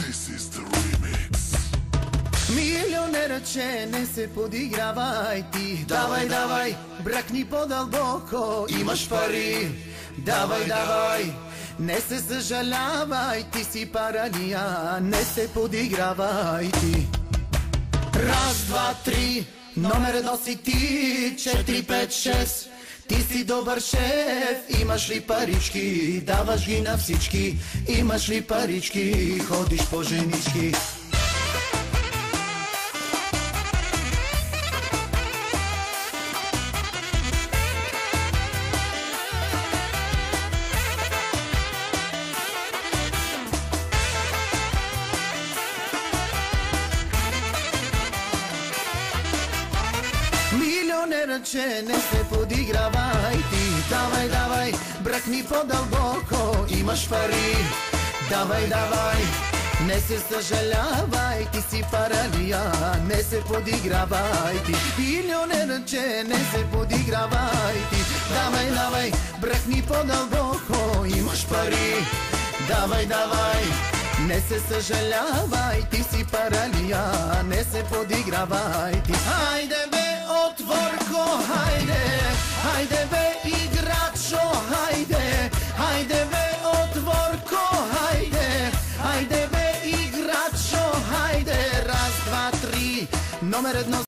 This is the remix. Milionerače, ne se podigravaj ti. Давай, давай, бракни по-дълбоко, имаш пари. Давай, давай, не се съжалявай, ти си паралия, не се подигравай ти. Раз, два, три, номер едно си ти, 4, 5, 6. Ти си добър шеф, имаш ли парички, даваш ги на всички. Имаш ли парички, ходиш по женички. Milionerače, не се подигравай ти. Давай, давай, бракни по-дълбоко, имаш пари. Давай, давай, не се съжалявай, ти си паралия, не се подигравай ти. Milionerače, не се подигравай ти. Давай, давай, бракни по-дълбоко, имаш пари. Давай, давай, не се съжалявай, ти си паралия, не се подигравай ти. Хайде бе, отворко, хайде, хайде бе, играчо, хайде, хайде бе, отворко, хайде, хайде бе, играчо, хайде, раз, два, три, номер едно.